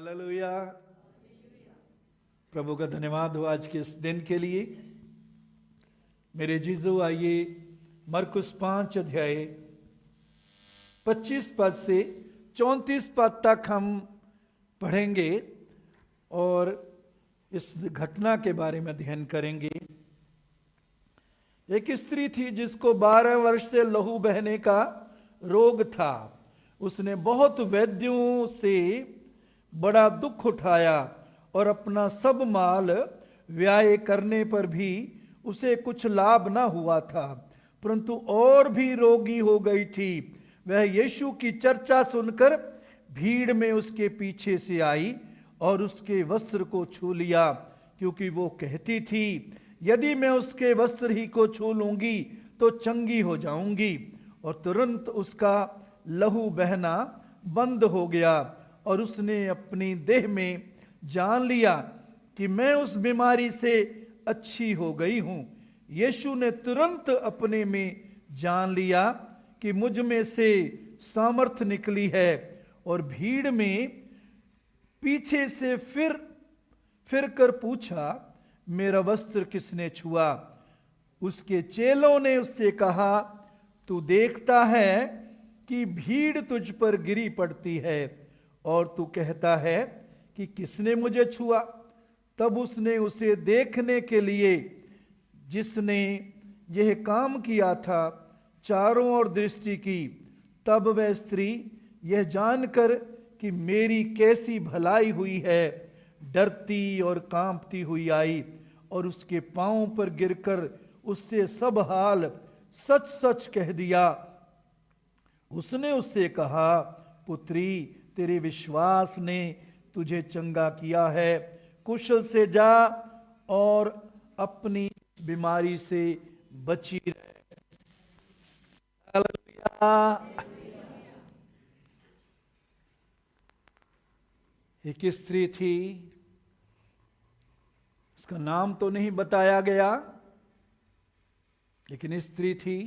Hallelujah. प्रभु का धन्यवाद हो आज के इस दिन के लिए। मेरे जीजू, आइए मरकुस 5 अध्याय 25 पद से 34 पद तक हम पढ़ेंगे और इस घटना के बारे में अध्ययन करेंगे। एक स्त्री थी जिसको 12 वर्ष से लहू बहने का रोग था। उसने बहुत वैद्यों से बड़ा दुख उठाया और अपना सब माल व्यय करने पर भी उसे कुछ लाभ न हुआ था, परंतु और भी रोगी हो गई थी। वह यीशु की चर्चा सुनकर भीड़ में उसके पीछे से आई और उसके वस्त्र को छू लिया, क्योंकि वो कहती थी, यदि मैं उसके वस्त्र ही को छू लूंगी तो चंगी हो जाऊंगी। और तुरंत उसका लहू बहना बंद हो गया और उसने अपनी देह में जान लिया कि मैं उस बीमारी से अच्छी हो गई हूं। यीशु ने तुरंत अपने में जान लिया कि मुझ में से सामर्थ निकली है और भीड़ में पीछे से फिर कर पूछा, मेरा वस्त्र किसने छुआ? उसके चेलों ने उससे कहा, तू देखता है कि भीड़ तुझ पर गिरी पड़ती है और तू कहता है कि किसने मुझे छुआ? तब उसने उसे देखने के लिए जिसने यह काम किया था चारों ओर दृष्टि की। तब वह स्त्री यह जानकर कि मेरी कैसी भलाई हुई है, डरती और कांपती हुई आई और उसके पांव पर गिरकर उससे सब हाल सच सच कह दिया। उसने उससे कहा, पुत्री, तेरे विश्वास ने तुझे चंगा किया है, कुशल से जा और अपनी बीमारी से बची रहे। हालेलुया। एक स्त्री थी, उसका नाम तो नहीं बताया गया, लेकिन स्त्री थी।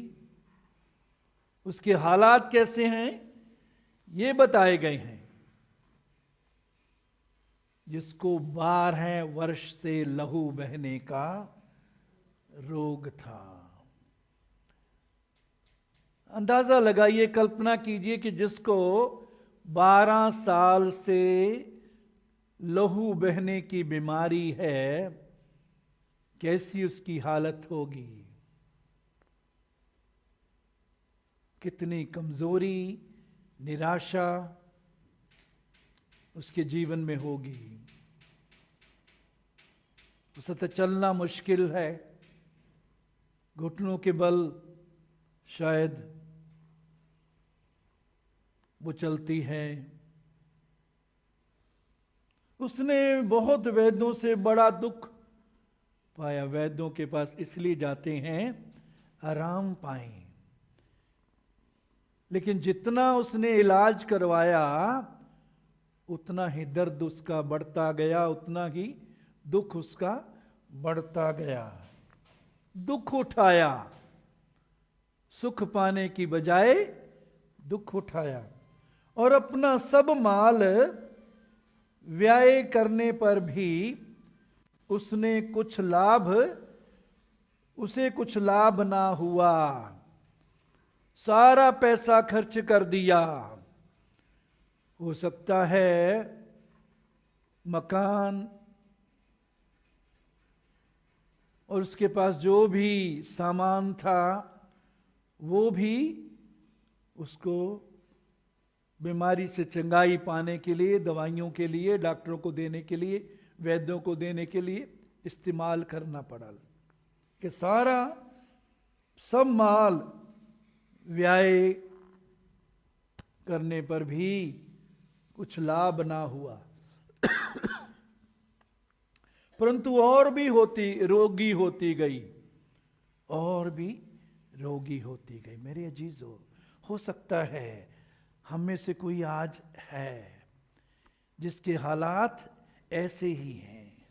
उसके हालात कैसे हैं ये बताए गए हैं। जिसको 12 वर्ष से लहू बहने का रोग था। अंदाजा लगाइए, कल्पना कीजिए कि जिसको 12 साल से लहू बहने की बीमारी है, कैसी उसकी हालत होगी। कितनी कमजोरी, निराशा उसके जीवन में होगी। उसे तो चलना मुश्किल है, घुटनों के बल शायद वो चलती है। उसने बहुत वैद्यों से बड़ा दुख पाया। वैद्यों के पास इसलिए जाते हैं आराम पाएं, लेकिन जितना उसने इलाज करवाया उतना ही दर्द उसका बढ़ता गया, उतना ही दुख उसका बढ़ता गया। दुख उठाया, सुख पाने की बजाय दुख उठाया और अपना सब माल व्यय करने पर भी उसे कुछ लाभ ना हुआ। सारा पैसा खर्च कर दिया। हो सकता है मकान और उसके पास जो भी सामान था वो भी उसको बीमारी से चंगाई पाने के लिए, दवाइयों के लिए, डॉक्टरों को देने के लिए, वैद्यों को देने के लिए इस्तेमाल करना पड़ा। कि सारा सब माल व्यय करने पर भी कुछ लाभ ना हुआ। परंतु और भी रोगी होती गई, और भी रोगी होती गई। मेरे अजीजों, हो सकता है हम में से कोई आज है जिसके हालात ऐसे ही हैं।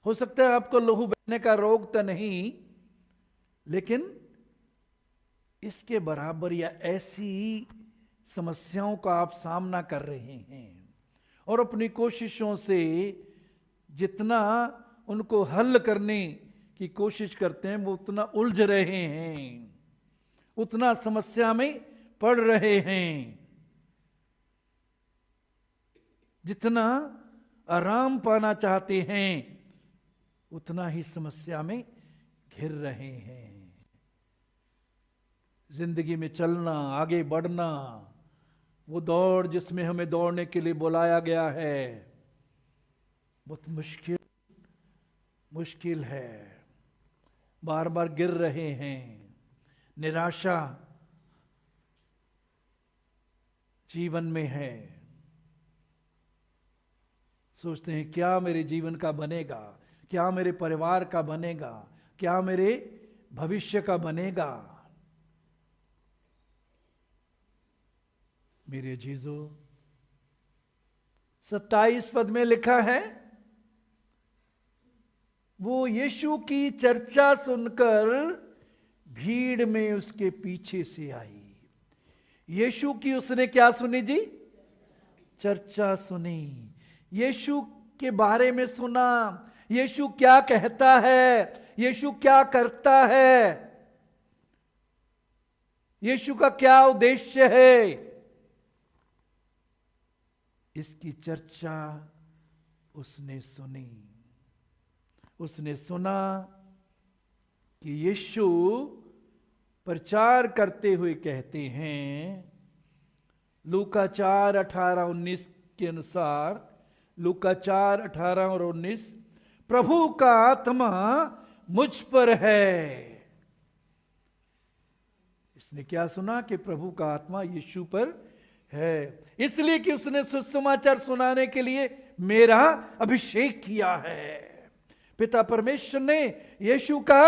हो सकता है आपको लहू बहने का रोग तो नहीं, लेकिन इसके बराबर या ऐसी समस्याओं का आप सामना कर रहे हैं और अपनी कोशिशों से जितना उनको हल करने की कोशिश करते हैं वो उतना उलझ रहे हैं, उतना समस्या में पड़ रहे हैं। जितना आराम पाना चाहते हैं उतना ही समस्या में घिर रहे हैं। जिंदगी में चलना, आगे बढ़ना, वो दौड़ जिसमें हमें दौड़ने के लिए बुलाया गया है, बहुत मुश्किल है। बार बार गिर रहे हैं, निराशा जीवन में है। सोचते हैं क्या मेरे जीवन का बनेगा, क्या मेरे परिवार का बनेगा, क्या मेरे भविष्य का बनेगा। मेरे जीजो, 27 पद में लिखा है, वो यीशु की चर्चा सुनकर भीड़ में उसके पीछे से आई। यीशु की उसने क्या सुनी जी? चर्चा सुनी। यीशु के बारे में सुना, यीशु क्या कहता है, यीशु क्या करता है, यीशु का क्या उद्देश्य है, इसकी चर्चा उसने सुनी। उसने सुना कि यीशु प्रचार करते हुए कहते हैं, लूका 4:18-19 के अनुसार, लूका 4:18 और 19, प्रभु का आत्मा मुझ पर है। इसने क्या सुना कि प्रभु का आत्मा यीशु पर है, इसलिए कि उसने सुसमाचार सुनाने के लिए मेरा अभिषेक किया है। पिता परमेश्वर ने यीशु का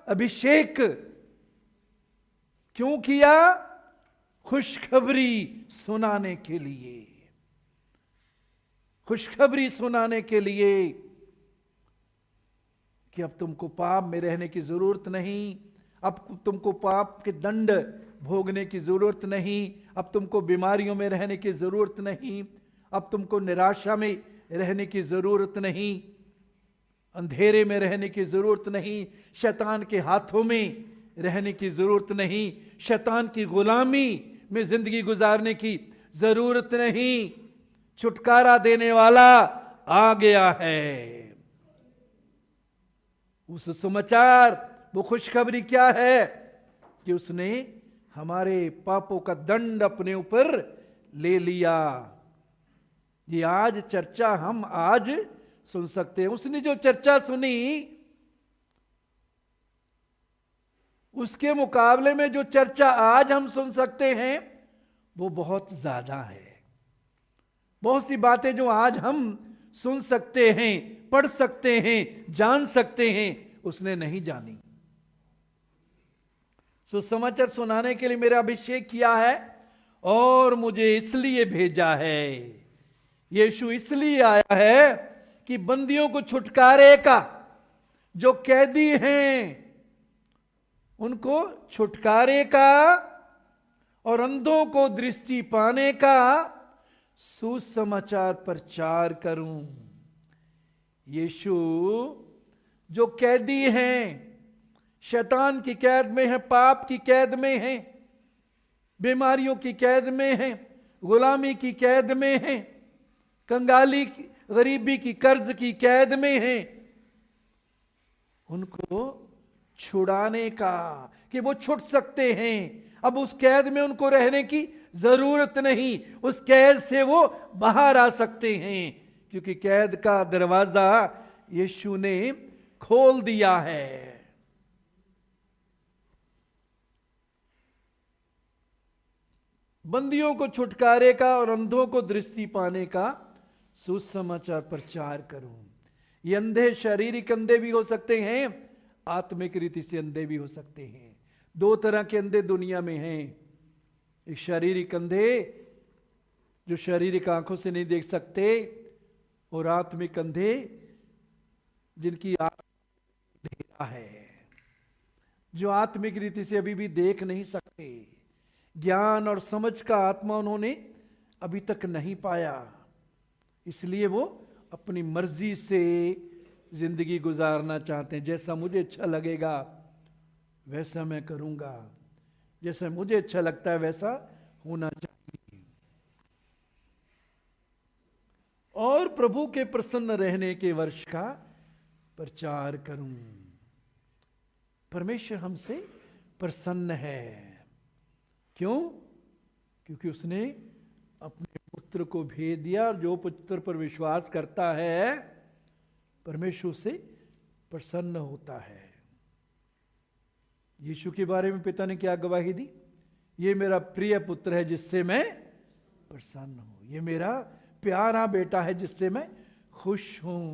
अभिषेक क्यों किया? खुशखबरी सुनाने के लिए, खुशखबरी सुनाने के लिए कि अब तुमको पाप में रहने की जरूरत नहीं, अब तुमको पाप के दंड भोगने की जरूरत नहीं, अब तुमको बीमारियों में रहने की जरूरत नहीं, अब तुमको निराशा में रहने की जरूरत नहीं, अंधेरे में रहने की जरूरत नहीं, शैतान के हाथों में रहने की जरूरत नहीं, शैतान की गुलामी में जिंदगी गुजारने की जरूरत नहीं। छुटकारा देने वाला आ गया है। उस समाचार, वो खुशखबरी क्या है कि उसने हमारे पापों का दंड अपने ऊपर ले लिया। ये आज चर्चा हम आज सुन सकते हैं। उसने जो चर्चा सुनी उसके मुकाबले में जो चर्चा आज हम सुन सकते हैं वो बहुत ज्यादा है। बहुत सी बातें जो आज हम सुन सकते हैं, पढ़ सकते हैं, जान सकते हैं, उसने नहीं जानी। सुसमाचार सुनाने के लिए मेरा अभिषेक किया है और मुझे इसलिए भेजा है। यीशु इसलिए आया है कि बंदियों को छुटकारे का, जो कैदी हैं उनको छुटकारे का और अंधों को दृष्टि पाने का सुसमाचार प्रचार करूं। यीशु जो कैदी हैं, शैतान की कैद में है, पाप की कैद में है, बीमारियों की कैद में है, गुलामी की कैद में है, कंगाली गरीबी की कर्ज की कैद में है, उनको छुड़ाने का, कि वो छूट सकते हैं। अब उस कैद में उनको रहने की जरूरत नहीं, उस कैद से वो बाहर आ सकते हैं, क्योंकि कैद का दरवाजा यीशु ने खोल दिया है। बंदियों को छुटकारे का और अंधों को दृष्टि पाने का सुसमाचार प्रचार करूं। ये अंधे शारीरिक अंधे भी हो सकते हैं, आत्मिक रीति से अंधे भी हो सकते हैं। दो तरह के अंधे दुनिया में हैं। एक शारीरिक अंधे जो शारीरिक आंखों से नहीं देख सकते, और आत्मिक अंधे जिनकी अंधेरा है, जो आत्मिक रीति से अभी भी देख नहीं सकते। ज्ञान और समझ का आत्मा उन्होंने अभी तक नहीं पाया, इसलिए वो अपनी मर्जी से जिंदगी गुजारना चाहते हैं। जैसा मुझे अच्छा लगेगा वैसा मैं करूंगा, जैसा मुझे अच्छा लगता है वैसा होना चाहिए। और प्रभु के प्रसन्न रहने के वर्ष का प्रचार करूं। परमेश्वर हमसे प्रसन्न है। क्यों? क्योंकि उसने अपने पुत्र को भेज दिया, और जो पुत्र पर विश्वास करता है परमेश्वर से प्रसन्न होता है। यीशु के बारे में पिता ने क्या गवाही दी? ये मेरा प्रिय पुत्र है जिससे मैं प्रसन्न हूं, ये मेरा प्यारा बेटा है जिससे मैं खुश हूं।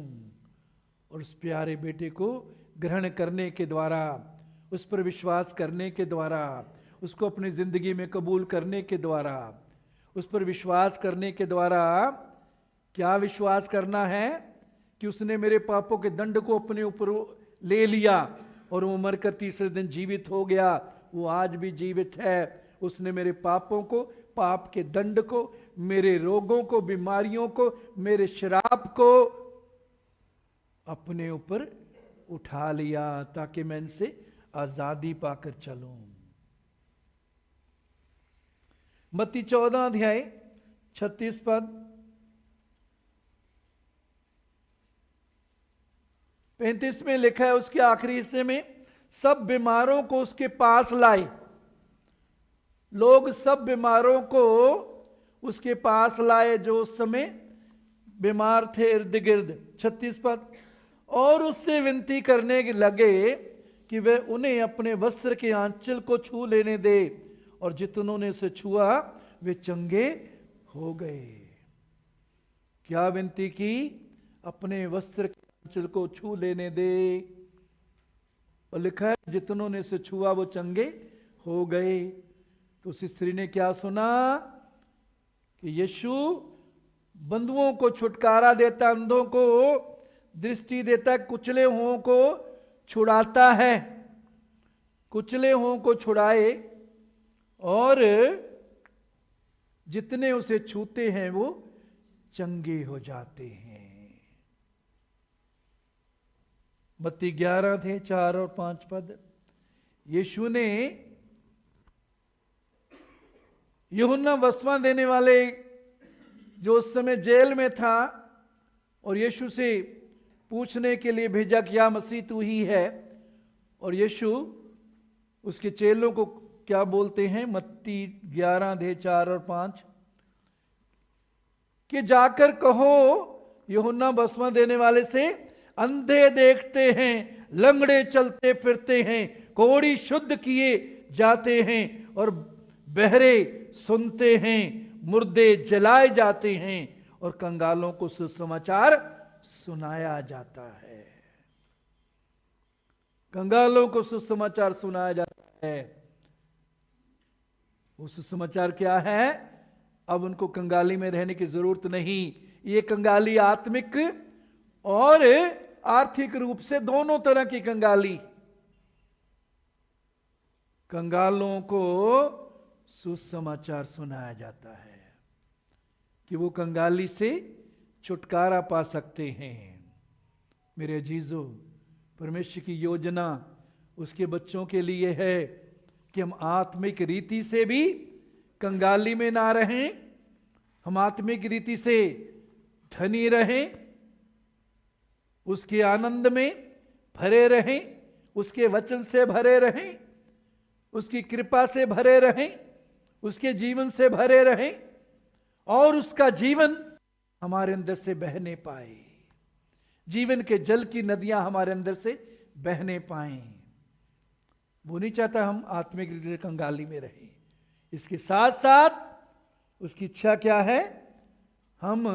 और उस प्यारे बेटे को ग्रहण करने के द्वारा, उस पर विश्वास करने के द्वारा, उसको अपनी जिंदगी में कबूल करने के द्वारा, उस पर विश्वास करने के द्वारा, क्या विश्वास करना है? कि उसने मेरे पापों के दंड को अपने ऊपर ले लिया और वो मरकर तीसरे दिन जीवित हो गया। वो आज भी जीवित है। उसने मेरे पापों को, पाप के दंड को, मेरे रोगों को, बीमारियों को, मेरे श्राप को अपने ऊपर उठा लिया ताकि मैं इनसे आजादी पाकर चलूं। मत्ती 14 अध्याय 36 पद, 35 में लिखा है, उसके आखिरी हिस्से में, सब बीमारों को उसके पास लाए। लोग सब बीमारों को उसके पास लाए जो उस समय बीमार थे इर्द गिर्द। 36 पद, और उससे विनती करने लगे कि वह उन्हें अपने वस्त्र के आंचल को छू लेने दे, और जितनों ने उसे छुआ वे चंगे हो गए। क्या विनती की? अपने वस्त्र के आंचल को छू लेने दे। और लिखा है जितनों ने उसे छुआ वो चंगे हो गए। तो उस स्त्री ने क्या सुना? कि यीशु बंधुओं को छुटकारा देता, अंधों को दृष्टि देता, कुचले हुओं को छुड़ाता है। कुचले हुओं को छुड़ाए, और जितने उसे छूते हैं वो चंगे हो जाते हैं। मत्ती 11 थे 4 और 5 पद, यीशु ने यूहन्ना बपतिस्मा देने वाले जो उस समय जेल में था और यीशु से पूछने के लिए भेजा कि या मसीह तू ही है, और यीशु उसके चेलों को क्या बोलते हैं? मत्ती 11 अध्याय 4 और 5 कि जाकर कहो यूहन्ना बपतिस्मा देने वाले से, अंधे देखते हैं, लंगड़े चलते फिरते हैं, कोढ़ी शुद्ध किए जाते हैं, और बहरे सुनते हैं, मुर्दे जलाए जाते हैं, और कंगालों को सुसमाचार सुनाया जाता है। कंगालों को सुसमाचार सुनाया जाता है। वो सुसमाचार क्या है? अब उनको कंगाली में रहने की जरूरत नहीं। ये कंगाली आत्मिक और आर्थिक रूप से दोनों तरह की कंगाली। कंगालों को सुसमाचार सुनाया जाता है कि वो कंगाली से छुटकारा पा सकते हैं। मेरे अजीजों, परमेश्वर की योजना उसके बच्चों के लिए है कि हम आत्मिक रीति से भी कंगाली में ना रहें, हम आत्मिक रीति से धनी रहें, उसके आनंद में भरे रहें, उसके वचन से भरे रहें, उसकी कृपा से भरे रहें, उसके जीवन से भरे रहें, और उसका जीवन हमारे अंदर से बहने पाए। जीवन के जल की नदियां हमारे अंदर से बहने पाएं। वो नहीं चाहता हम आत्मिक रीति से कंगाली में रहें। इसके साथ साथ उसकी इच्छा क्या है? हम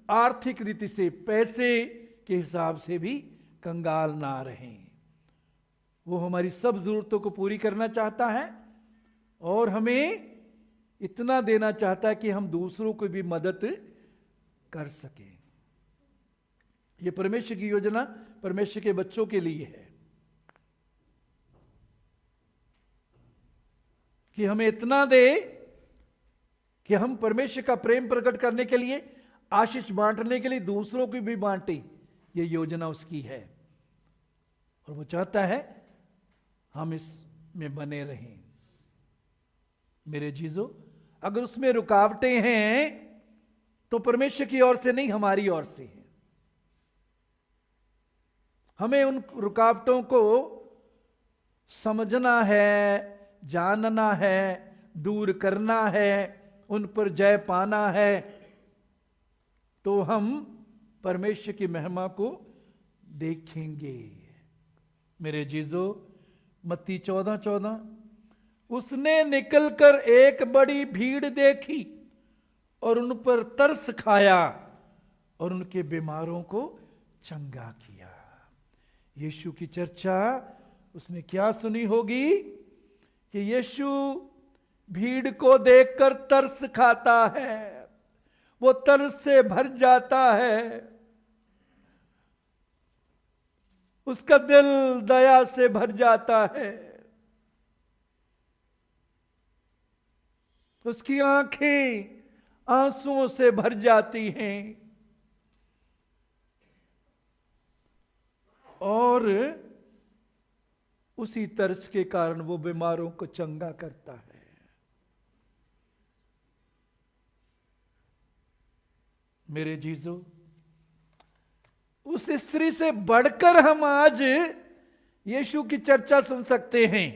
आर्थिक रीति से, पैसे के हिसाब से भी कंगाल ना रहें। वो हमारी सब जरूरतों को पूरी करना चाहता है और हमें इतना देना चाहता है कि हम दूसरों को भी मदद कर सकें। ये परमेश्वर की योजना परमेश्वर के बच्चों के लिए है कि हमें इतना दे कि हम परमेश्वर का प्रेम प्रकट करने के लिए आशीष बांटने के लिए दूसरों की भी बांटे, ये योजना उसकी है। और वो चाहता है हम इसमें बने रहें। मेरे जीजो, अगर उसमें रुकावटें हैं तो परमेश्वर की ओर से नहीं, हमारी ओर से है। हमें उन रुकावटों को समझना है, जानना है, दूर करना है, उन पर जय पाना है, तो हम परमेश्वर की महिमा को देखेंगे। मेरे जीजो, मत्ती 14:14, उसने निकलकर एक बड़ी भीड़ देखी और उन पर तरस खाया और उनके बीमारों को चंगा किया। यीशु की चर्चा उसने क्या सुनी होगी कि यीशु भीड़ को देखकर तरस खाता है, वो तरस से भर जाता है, उसका दिल दया से भर जाता है, उसकी आंखें आंसुओं से भर जाती हैं और उसी तरस के कारण वो बीमारों को चंगा करता है। मेरे जीजो, उस स्त्री से बढ़कर हम आज यीशु की चर्चा सुन सकते हैं।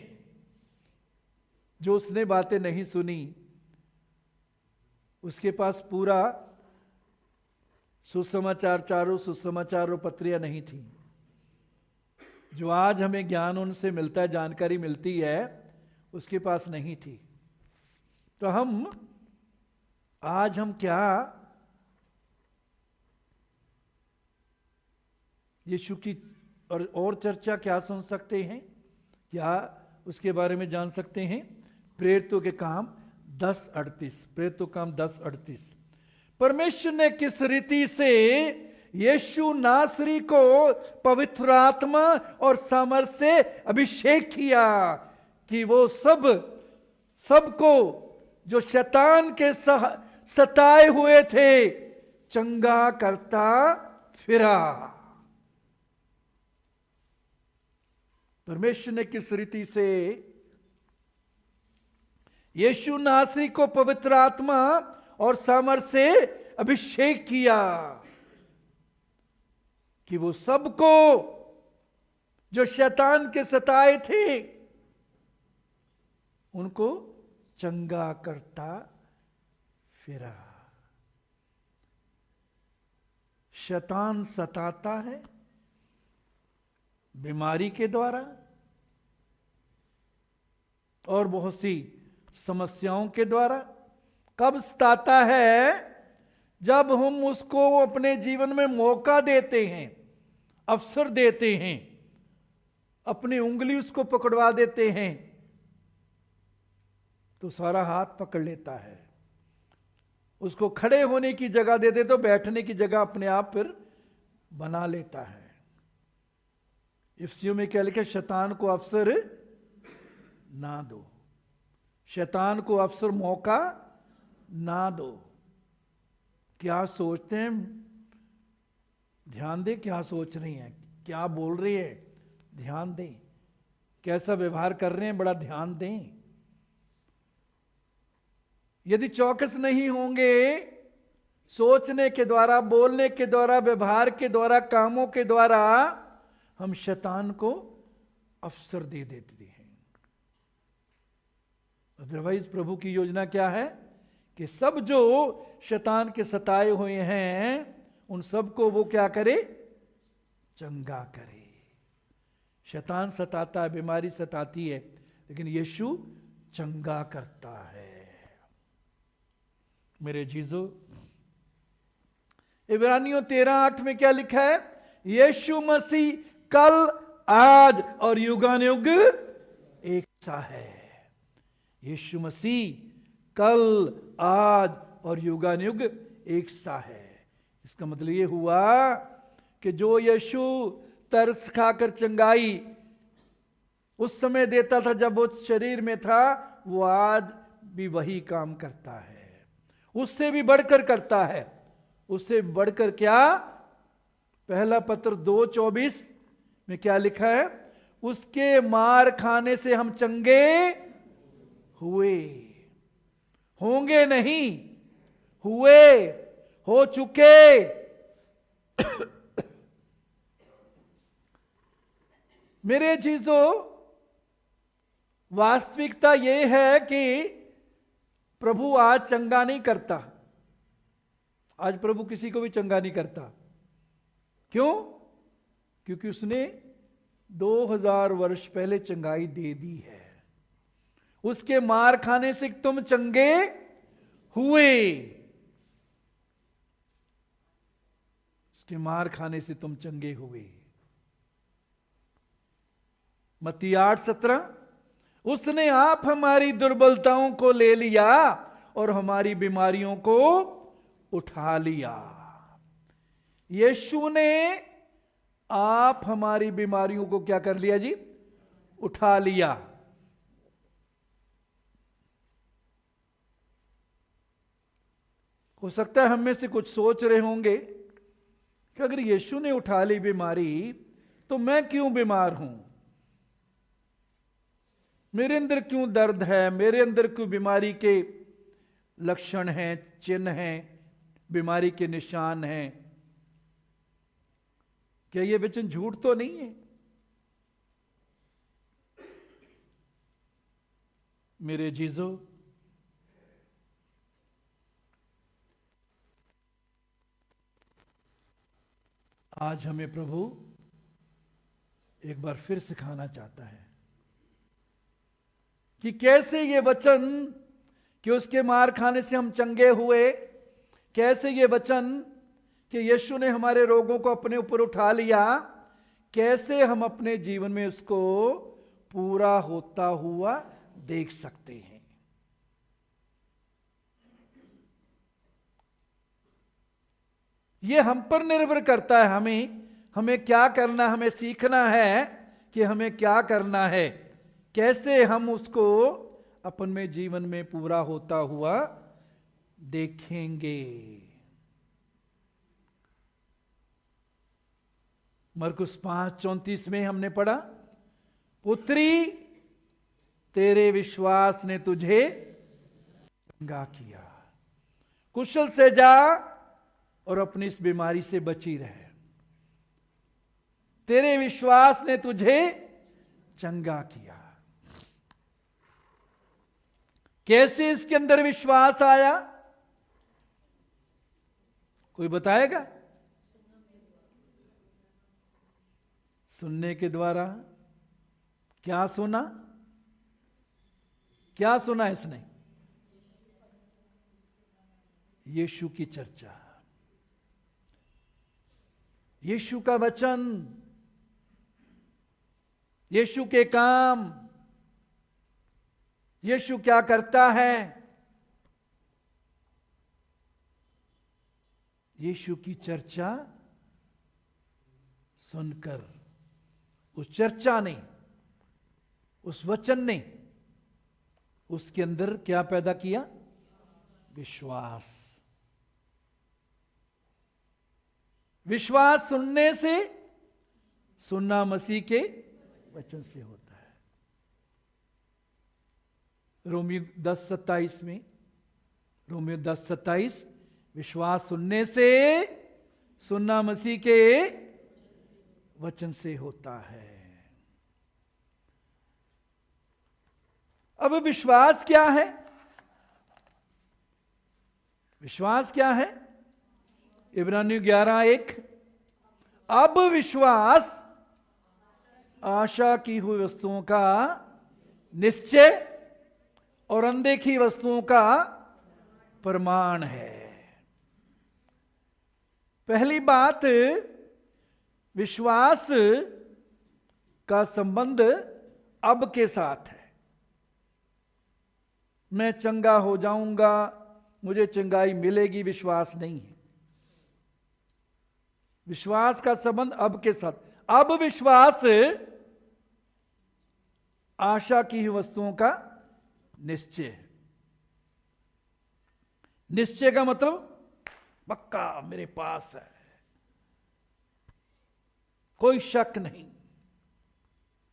जो उसने बातें नहीं सुनी, उसके पास पूरा सुसमाचार, चारों सुसमाचारों पत्रियां नहीं थी। जो आज हमें ज्ञान उनसे मिलता है, जानकारी मिलती है, उसके पास नहीं थी। तो आज हम क्या यीशु की और चर्चा क्या सुन सकते हैं, क्या उसके बारे में जान सकते हैं? प्रेरितों के काम 10:38, प्रेरितों के काम 10:38। परमेश्वर ने किस रीति से यीशु नासरी को पवित्र आत्मा और सामर्थ से अभिषेक किया कि वो सबको जो शैतान के सताए हुए थे चंगा करता फिरा। परमेश्वर ने किस रीति से यीशु नासरी को पवित्र आत्मा और सामर्थ से अभिषेक किया कि वो सबको जो शैतान के सताए थे उनको चंगा करता फिरा। शैतान सताता है बीमारी के द्वारा और बहुत सी समस्याओं के द्वारा। कब सताता है? जब हम उसको अपने जीवन में मौका देते हैं, अवसर देते हैं, अपनी उंगली उसको पकड़वा देते हैं, तो सारा हाथ पकड़ लेता है। उसको खड़े होने की जगह देते तो बैठने की जगह अपने आप फिर बना लेता है। इफ्सियों में क्या लिखा? शैतान को अवसर ना दो, शैतान को अवसर मौका ना दो। क्या सोचते हैं? ध्यान दें, क्या सोच रही हैं, क्या बोल रही है, ध्यान दें, कैसा व्यवहार कर रहे हैं, बड़ा ध्यान दें। यदि चौकस नहीं होंगे, सोचने के द्वारा, बोलने के द्वारा, व्यवहार के द्वारा, कामों के द्वारा हम शैतान को अवसर दे देते हैं। अदरवाइज प्रभु की योजना क्या है कि सब जो शैतान के सताए हुए हैं उन सबको वो क्या करे? चंगा करे। शैतान सताता है, बीमारी सताती है, लेकिन यीशु चंगा करता है। मेरे जीजो, इब्रानियों 13:8 में क्या लिखा है? यीशु मसीह कल, आज और युगानुयुग एक सा है। यीशु मसीह कल, आज और युगानुयुग एक सा है। इसका मतलब ये हुआ कि जो यीशु तरस खाकर चंगाई उस समय देता था जब वो शरीर में था, वो आज भी वही काम करता है, उससे भी बढ़कर करता है, उससे बढ़कर क्या? पहला पत्र 2:24 में क्या लिखा है? उसके मार खाने से हम चंगे हुए, होंगे नहीं, हुए, हो चुके। मेरे चीजों, वास्तविकता यह है कि प्रभु आज चंगा नहीं करता। आज प्रभु किसी को भी चंगा नहीं करता। क्यों? क्योंकि उसने 2000 वर्ष पहले चंगाई दे दी है। उसके मार खाने से तुम चंगे हुए, उसके मार खाने से तुम चंगे हुए। मत्ती 8:17, उसने आप हमारी दुर्बलताओं को ले लिया और हमारी बीमारियों को उठा लिया। यीशु ने आप हमारी बीमारियों को क्या कर लिया जी? उठा लिया। हो सकता है हम में से कुछ सोच रहे होंगे कि अगर यीशु ने उठा ली बीमारी तो मैं क्यों बीमार हूं? मेरे अंदर क्यों दर्द है? मेरे अंदर क्यों बीमारी के लक्षण हैं, चिन्ह हैं, बीमारी के निशान हैं? क्या यह वचन झूठ तो नहीं है? मेरे जीजो, आज हमें प्रभु एक बार फिर सिखाना चाहता है कि कैसे ये वचन कि उसके मार खाने से हम चंगे हुए, कैसे ये वचन कि यीशु ने हमारे रोगों को अपने ऊपर उठा लिया, कैसे हम अपने जीवन में उसको पूरा होता हुआ देख सकते हैं। ये हम पर निर्भर करता है। हमें क्या करना, हमें सीखना है कि हमें क्या करना है, कैसे हम उसको अपन में जीवन में पूरा होता हुआ देखेंगे। मरकुस 5:34 में हमने पढ़ा, पुत्री तेरे विश्वास ने तुझे चंगा किया, कुशल से जा और अपनी इस बीमारी से बची रहे। तेरे विश्वास ने तुझे चंगा किया। कैसे इसके अंदर विश्वास आया? कोई बताएगा? सुनने के द्वारा। क्या सुना? क्या सुना इसने? यीशु की चर्चा, यीशु का वचन, यीशु के काम, यीशु क्या करता है, यीशु की चर्चा सुनकर, उस चर्चा ने, उस वचन ने उसके अंदर क्या पैदा किया? विश्वास। विश्वास सुनने से, सुनना मसीह के वचन से होता है। रोमियो 10:27 में, रोमियो 10:27, विश्वास सुनने से, सुनना मसीह के वचन से होता है। अब विश्वास क्या है? विश्वास क्या है? इब्रानियों 11:1, अब विश्वास आशा की हुई वस्तुओं का निश्चय और अनदेखी वस्तुओं का प्रमाण है। पहली बात, विश्वास का संबंध अब के साथ है। मैं चंगा हो जाऊंगा, मुझे चंगाई मिलेगी, विश्वास नहीं है। विश्वास का संबंध अब के साथ। अब विश्वास आशा की हुई वस्तुओं का निश्चय है। निश्चय का पक्का मेरे पास है, कोई शक नहीं।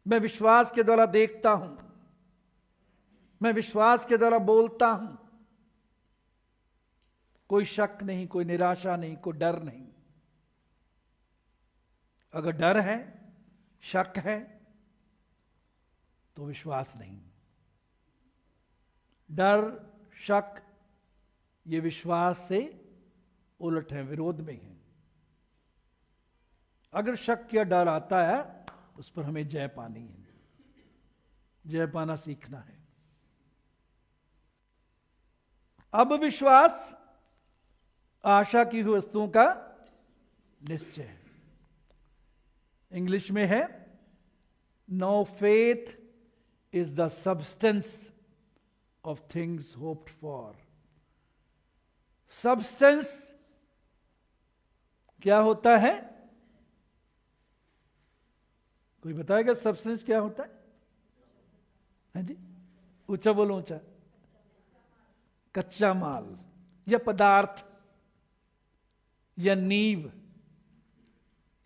मैं विश्वास के द्वारा देखता हूं, मैं विश्वास के द्वारा बोलता हूं। कोई शक नहीं, कोई निराशा नहीं, कोई डर नहीं। अगर डर है, शक है, तो विश्वास नहीं। डर, शक ये विश्वास से उलट है, विरोध में है। अगर शक या डर आता है, उस पर हमें जय पानी है, जय पाना सीखना है। अब विश्वास आशा की हुई वस्तुओं का निश्चय है। इंग्लिश में है, no faith is the substance of things hoped for. Substance क्या होता है? कोई बताएगा सब्सटेंस क्या होता है? हाँ जी, ऊंचा बोलो, ऊंचा। कच्चा माल या पदार्थ या नींव।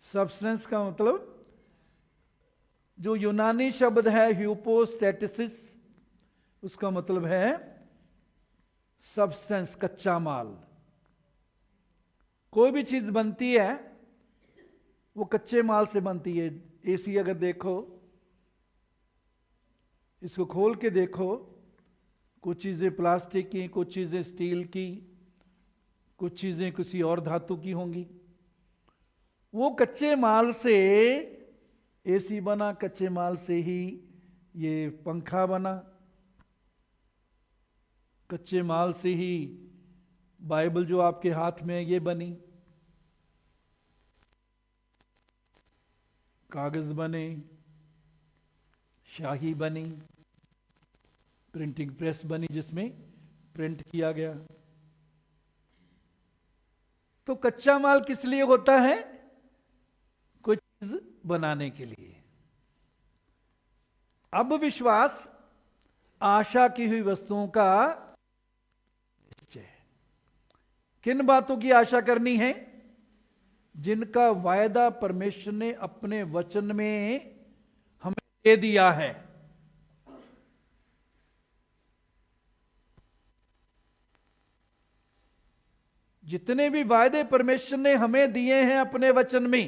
सब्सटेंस का मतलब जो यूनानी शब्द है ह्यूपोस्टैटिसिस, उसका मतलब है सब्सटेंस, कच्चा माल। कोई भी चीज बनती है वो कच्चे माल से बनती है। एसी अगर देखो, इसको खोल के देखो, कुछ चीजें प्लास्टिक की, कुछ चीजें स्टील की, कुछ चीजें किसी और धातु की होंगी। वो कच्चे माल से एसी बना, कच्चे माल से ही ये पंखा बना, कच्चे माल से ही बाइबल जो आपके हाथ में है ये बनी, कागज बने, शाही बनी, प्रिंटिंग प्रेस बनी जिसमें प्रिंट किया गया। तो कच्चा माल किस लिए होता है? कोई चीज बनाने के लिए। अब विश्वास आशा की हुई वस्तुओं का निश्चय। किन बातों की आशा करनी है? जिनका वायदा परमेश्वर ने अपने वचन में हमें दे दिया है। जितने भी वायदे परमेश्वर ने हमें दिए हैं अपने वचन में,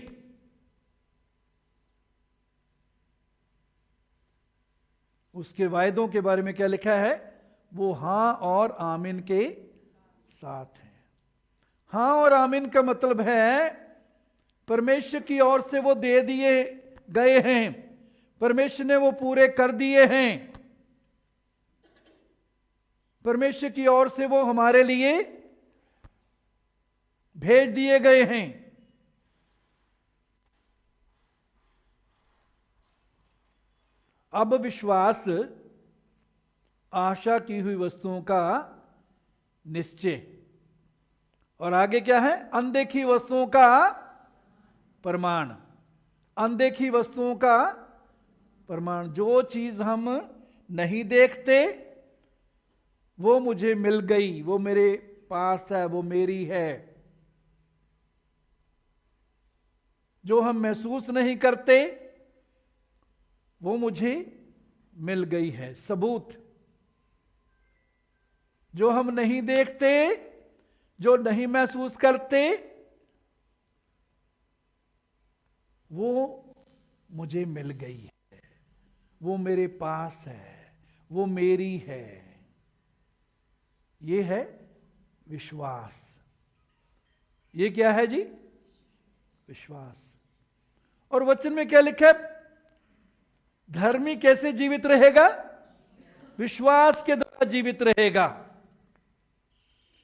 उसके वायदों के बारे में क्या लिखा है? वो हां और आमीन के साथ है। हां और आमीन का मतलब है परमेश्वर की ओर से वो दे दिए गए हैं, परमेश्वर ने वो पूरे कर दिए हैं, परमेश्वर की ओर से वो हमारे लिए भेज दिए गए हैं। अब विश्वास आशा की हुई वस्तुओं का निश्चय। और आगे क्या है? अनदेखी वस्तुओं का प्रमाण। अनदेखी वस्तुओं का प्रमाण। जो चीज हम नहीं देखते वो मुझे मिल गई, वो मेरे पास है, वो मेरी है। जो हम महसूस नहीं करते वो मुझे मिल गई है। सबूत। जो हम नहीं देखते, जो नहीं महसूस करते, वो मुझे मिल गई है, वो मेरे पास है, वो मेरी है। ये है विश्वास। ये क्या है जी? विश्वास। और वचन में क्या लिखा है? धर्मी कैसे जीवित रहेगा? विश्वास के द्वारा जीवित रहेगा।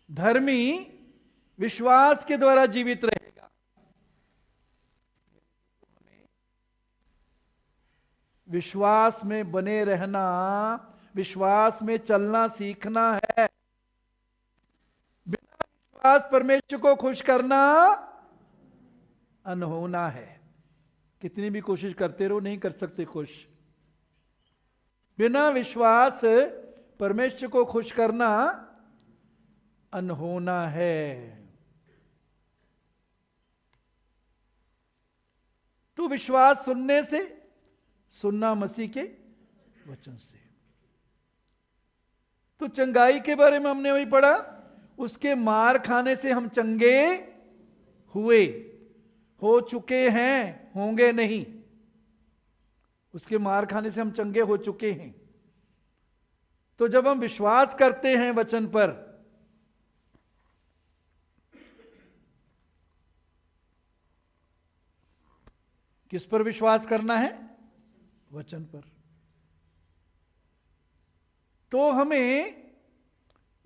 धर्मी विश्वास के द्वारा जीवित रहेगा। विश्वास में बने रहना, विश्वास में चलना सीखना है। बिना विश्वास परमेश्वर को खुश करना अनहोना है। कितनी भी कोशिश करते रहो, नहीं कर सकते खुश। बिना विश्वास परमेश्वर को खुश करना अनहोना है। तो विश्वास सुनने से, सुनना मसीह के वचन से। तो चंगाई के बारे में हमने वही पढ़ा, उसके मार खाने से हम चंगे हुए, हो चुके हैं, होंगे नहीं। उसके मार खाने से हम चंगे हो चुके हैं। तो जब हम विश्वास करते हैं वचन पर, किस पर विश्वास करना है? वचन पर। तो हमें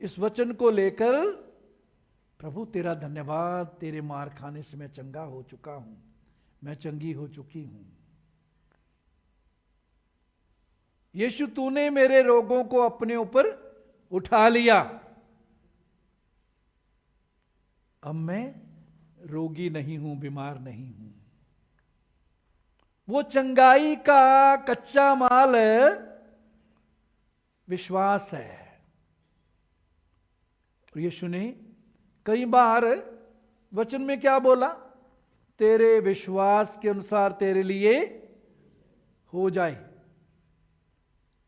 इस वचन को लेकर, प्रभु तेरा धन्यवाद, तेरे मार खाने से मैं चंगा हो चुका हूं, मैं चंगी हो चुकी हूं। यीशु तूने मेरे रोगों को अपने ऊपर उठा लिया, अब मैं रोगी नहीं हूं, बीमार नहीं हूं। वो चंगाई का कच्चा माल विश्वास है। यीशु ने कई बार वचन में क्या बोला? तेरे विश्वास के अनुसार तेरे लिए हो जाए।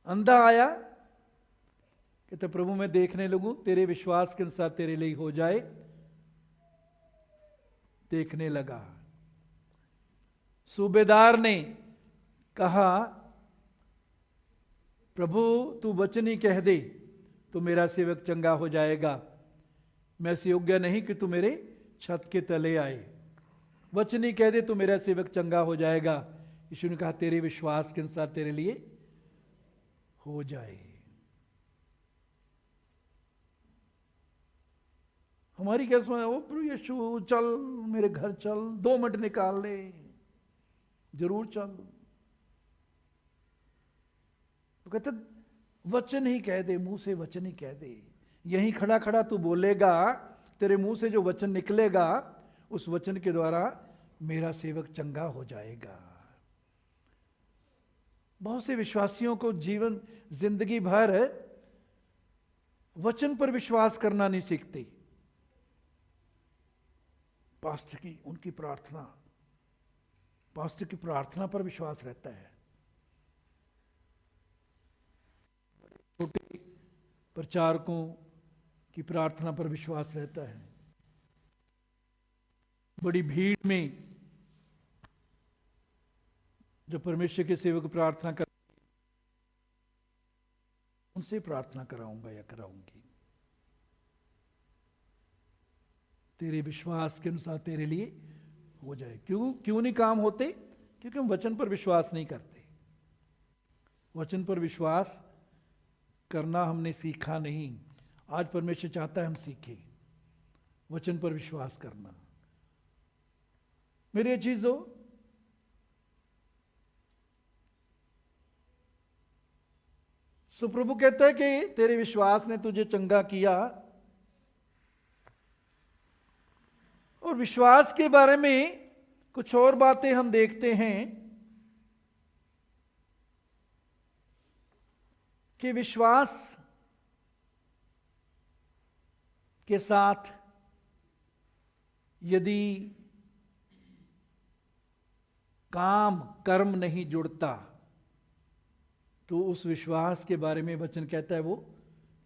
अंधा आया, कहते प्रभु मैं देखने लगूं, तेरे विश्वास के अनुसार तेरे लिए हो जाए। देखने लगा। सूबेदार ने कहा प्रभु तू वचन ही कह दे तो मेरा सेवक चंगा हो जाएगा, मैं ऐसे योग्य नहीं कि तू मेरे छत के तले आए। वचन ही कह दे तो मेरा सेवक चंगा हो जाएगा। यीशु ने कहा तेरे विश्वास के अनुसार तेरे लिए हो जाए। हमारी क्या समझ, ओ प्रभु यीशु चल मेरे घर चल, 2 मिनट निकाल ले, जरूर चल। तो कहते वचन ही कह दे, मुंह से वचन ही कह दे। यहीं खड़ा खड़ा तू बोलेगा, तेरे मुंह से जो वचन निकलेगा उस वचन के द्वारा मेरा सेवक चंगा हो जाएगा। बहुत से विश्वासियों को जीवन जिंदगी भर वचन पर विश्वास करना नहीं सीखते। पास्टर की उनकी प्रार्थना, पास्टर की प्रार्थना पर विश्वास रहता है। छोटे प्रचारकों की प्रार्थना पर विश्वास रहता है। बड़ी भीड़ में जो परमेश्वर के सेवक प्रार्थना कर, उनसे प्रार्थना कराऊंगा या कराऊंगी। तेरे विश्वास के अनुसार तेरे लिए हो जाए। क्यों नहीं काम होते? क्योंकि हम वचन पर विश्वास नहीं करते। वचन पर विश्वास करना हमने सीखा नहीं। आज परमेश्वर चाहता है हम सीखें वचन पर विश्वास करना। मेरी चीजों, सो प्रभु कहता है कि तेरे विश्वास ने तुझे चंगा किया। और विश्वास के बारे में कुछ और बातें हम देखते हैं कि विश्वास के साथ यदि काम कर्म नहीं जुड़ता तो उस विश्वास के बारे में वचन कहता है वो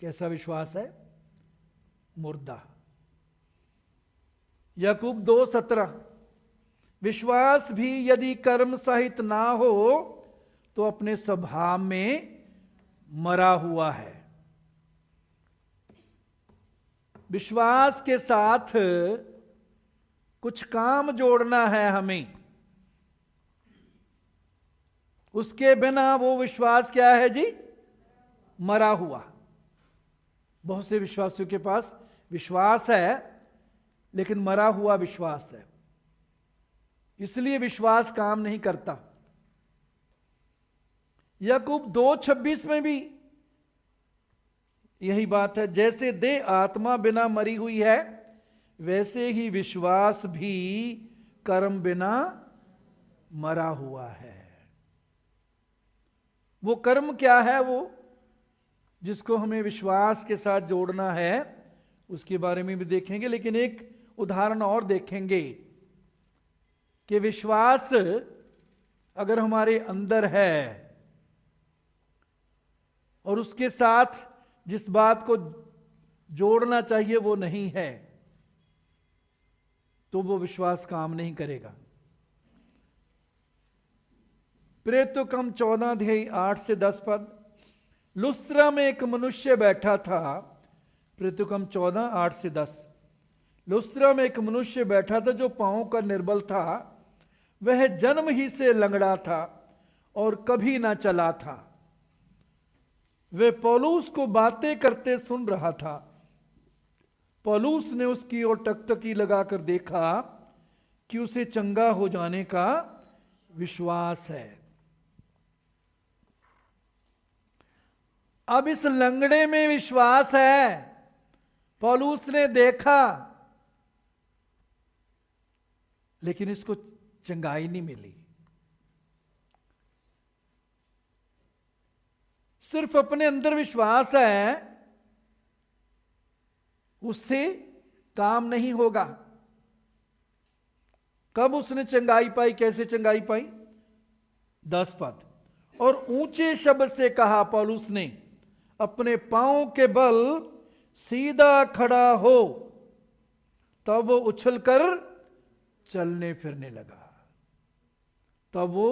कैसा विश्वास है? मुर्दा। याकूब 2:17, विश्वास भी यदि कर्म सहित ना हो तो अपने स्वभाव में मरा हुआ है। विश्वास के साथ कुछ काम जोड़ना है हमें, उसके बिना वो विश्वास क्या है जी? मरा हुआ। बहुत से विश्वासियों के पास विश्वास है लेकिन मरा हुआ विश्वास है, इसलिए विश्वास काम नहीं करता। याकूब 2:26 में भी यही बात है, जैसे देह आत्मा बिना मरी हुई है वैसे ही विश्वास भी कर्म बिना मरा हुआ है। वो कर्म क्या है? वो जिसको हमें विश्वास के साथ जोड़ना है उसके बारे में भी देखेंगे, लेकिन एक उदाहरण और देखेंगे कि विश्वास अगर हमारे अंदर है और उसके साथ जिस बात को जोड़ना चाहिए वो नहीं है, तो वो विश्वास काम नहीं करेगा। प्रेरितों 14 अध्याय 8 से 10 पद। लुस्त्रा में एक मनुष्य बैठा था। प्रेरितों 14 8 से 10। लुस्त्रा में एक मनुष्य बैठा था जो पांवों का निर्बल था। वह जन्म ही से लंगड़ा था और कभी ना चला था। वह पौलुस को बातें करते सुन रहा था। पौलुस ने उसकी ओर टकटकी लगाकर देखा कि उसे चंगा हो जाने का विश्वास है। अब इस लंगड़े में विश्वास है। पौलुस ने देखा, लेकिन इसको चंगाई नहीं मिली। सिर्फ अपने अंदर विश्वास है, उससे काम नहीं होगा। कब उसने चंगाई पाई, कैसे चंगाई पाई? 10 पद। और ऊंचे शब्द से कहा पौलुस ने, अपने पांव के बल सीधा खड़ा हो। तब वो उछलकर चलने फिरने लगा। तब वो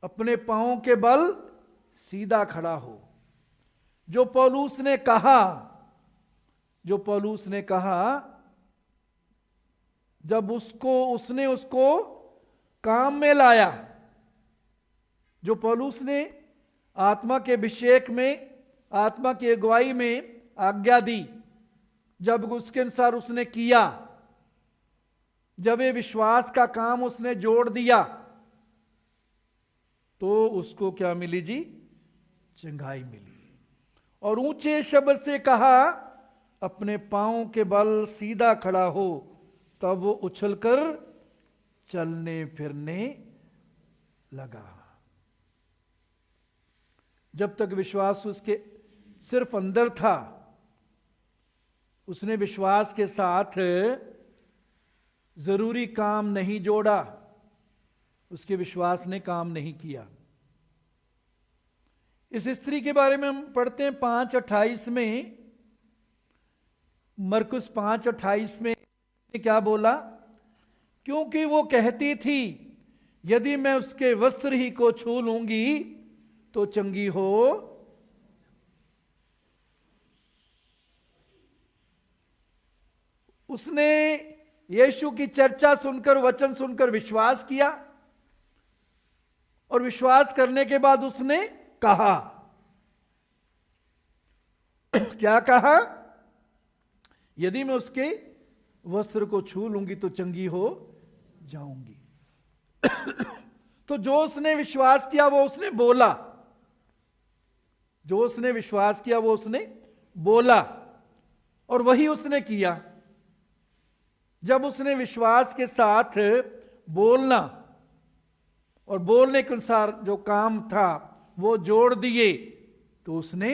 अपने पांव के बल सीधा खड़ा हो। जो पौलुस ने कहा, जब उसने उसको काम में लाया, जो पौलुस ने आत्मा के अभिषेक में, आत्मा की अगुवाई में आज्ञा दी, जब उसके अनुसार उसने किया, जब ये विश्वास का काम उसने जोड़ दिया, तो उसको क्या मिली जी? चंगाई मिली। और ऊंचे शब्द से कहा, अपने पांव के बल सीधा खड़ा हो। तब वो उछलकर चलने फिरने लगा। जब तक विश्वास उसके सिर्फ अंदर था, उसने विश्वास के साथ जरूरी काम नहीं जोड़ा, उसके विश्वास ने काम नहीं किया। इस स्त्री के बारे में हम पढ़ते हैं 5:28 में। मरकुस 5:28 में क्या बोला? क्योंकि वो कहती थी, यदि मैं उसके वस्त्र ही को छू लूंगी तो चंगी हो। उसने यीशु की चर्चा सुनकर, वचन सुनकर विश्वास किया, और विश्वास करने के बाद उसने कहा, क्या कहा? यदि मैं उसके वस्त्र को छू लूंगी तो चंगी हो जाऊंगी। तो जो उसने विश्वास किया वो उसने बोला। जो उसने विश्वास किया वो उसने बोला, और वही उसने किया। जब उसने विश्वास के साथ बोलना और बोलने के अनुसार जो काम था वो जोड़ दिए, तो उसने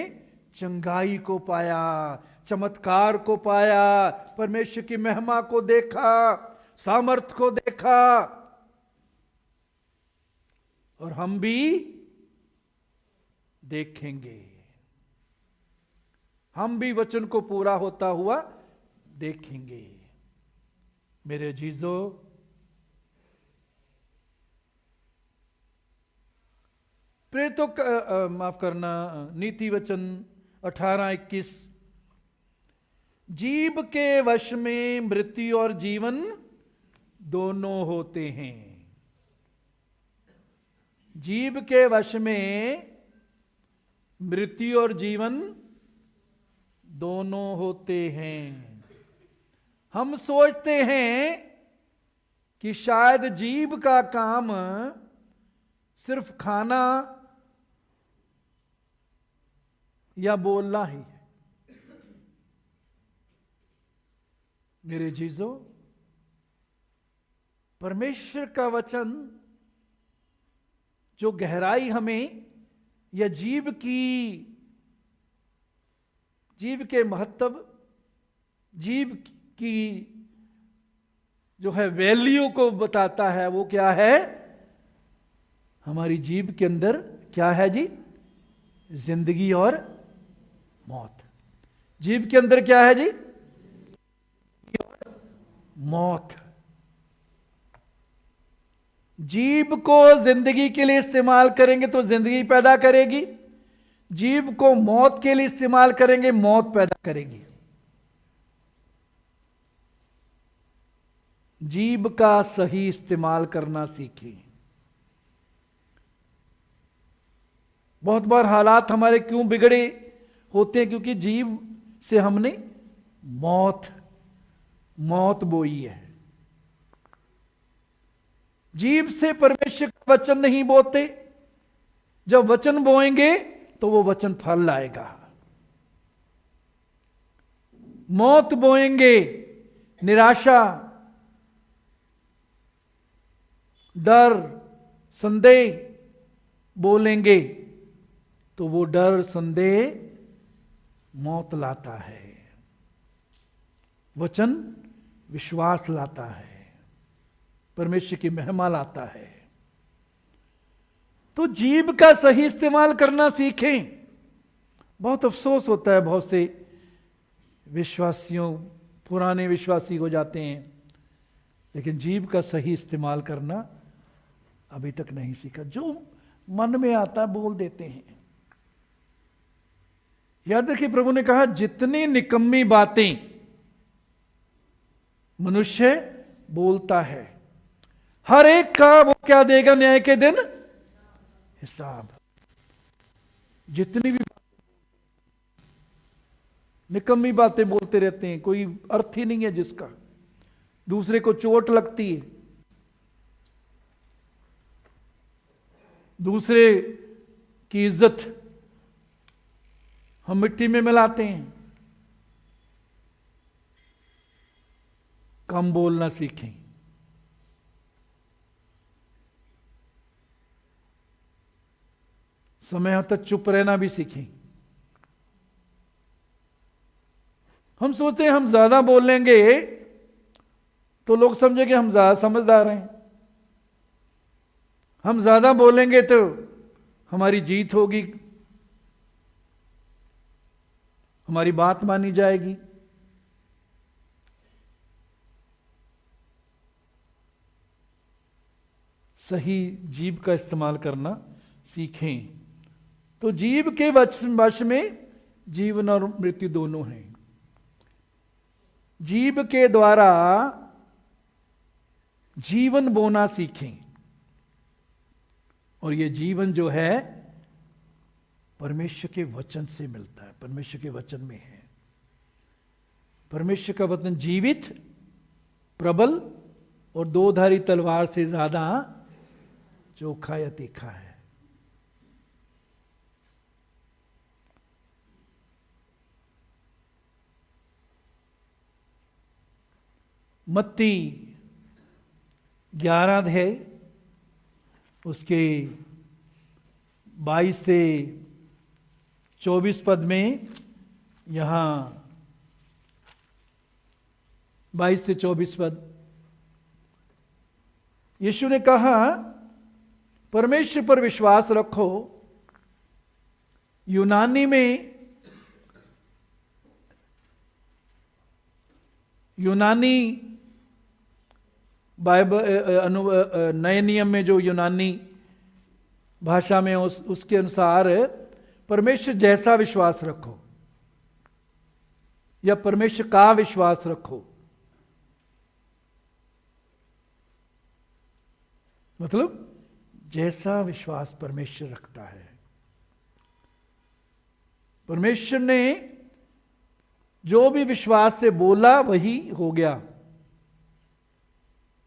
चंगाई को पाया, चमत्कार को पाया, परमेश्वर की महिमा को देखा, सामर्थ को देखा। और हम भी देखेंगे, हम भी वचन को पूरा होता हुआ देखेंगे। मेरे जीजो, प्रेरितों माफ करना, नीति वचन 18:21। जीव के वश में मृत्यु और जीवन दोनों होते हैं। जीव के वश में मृत्यु और जीवन दोनों होते हैं। हम सोचते हैं कि शायद जीव का काम सिर्फ खाना या बोलना ही है। मेरे जीजो, परमेश्वर का वचन जो गहराई हमें, या जीव के महत्व, जीव की जो है वैल्यू को बताता है, वो क्या है? हमारी जीभ के अंदर क्या है जी? जिंदगी और मौत। जीभ के अंदर क्या है जी? मौत। जीभ को जिंदगी के लिए इस्तेमाल करेंगे तो जिंदगी पैदा करेगी, जीभ को मौत के लिए इस्तेमाल करेंगे मौत पैदा करेगी। जीभ का सही इस्तेमाल करना सीखें। बहुत बार हालात हमारे क्यों बिगड़े होते हैं? क्योंकि जीभ से हमने मौत बोई है। जीभ से परमेश्वर का वचन नहीं बोते। जब वचन बोएंगे तो वो वचन फल लाएगा। मौत बोएंगे, निराशा, डर, संदेह बोलेंगे तो वो डर, संदेह मौत लाता है। वचन विश्वास लाता है, परमेश्वर की महिमा लाता है। तो जीभ का सही इस्तेमाल करना सीखें। बहुत अफसोस होता है, बहुत से विश्वासियों, पुराने विश्वासी हो जाते हैं, लेकिन जीभ का सही इस्तेमाल करना अभी तक नहीं सीखा। जो मन में आता है बोल देते हैं। याद रखिए, प्रभु ने कहा जितनी निकम्मी बातें मनुष्य बोलता है, हर एक का वो क्या देगा न्याय के दिन? हिसाब। जितनी भी निकम्मी बातें बोलते रहते हैं, कोई अर्थ ही नहीं है जिसका, दूसरे को चोट लगती है, दूसरे की इज्जत हम मिट्टी में मिलाते हैं। कम बोलना सीखें। समय तक चुप रहना भी सीखें। हम सोचते हैं हम ज्यादा बोलेंगे तो लोग समझेंगे हम ज्यादा समझदार हैं, हम ज्यादा बोलेंगे तो हमारी जीत होगी, हमारी बात मानी जाएगी। सही जीभ का इस्तेमाल करना सीखें। तो जीभ के वश में जीवन और मृत्यु दोनों हैं। जीभ के द्वारा जीवन बोना सीखें, और ये जीवन जो है परमेश्वर के वचन से मिलता है, परमेश्वर के वचन में है। परमेश्वर का वचन जीवित, प्रबल और दोधारी तलवार से ज्यादा चोखा या तीखा है। मत्ती 11 अध्याय उसके 22 से 24 पद में, यहां 22 से 24 पद, यीशु ने कहा परमेश्वर पर विश्वास रखो। यूनानी में, यूनानी बाइबल नए नियम में जो यूनानी भाषा में उसके अनुसार परमेश्वर जैसा विश्वास रखो या परमेश्वर का विश्वास रखो। मतलब जैसा विश्वास परमेश्वर रखता है। परमेश्वर ने जो भी विश्वास से बोला वही हो गया।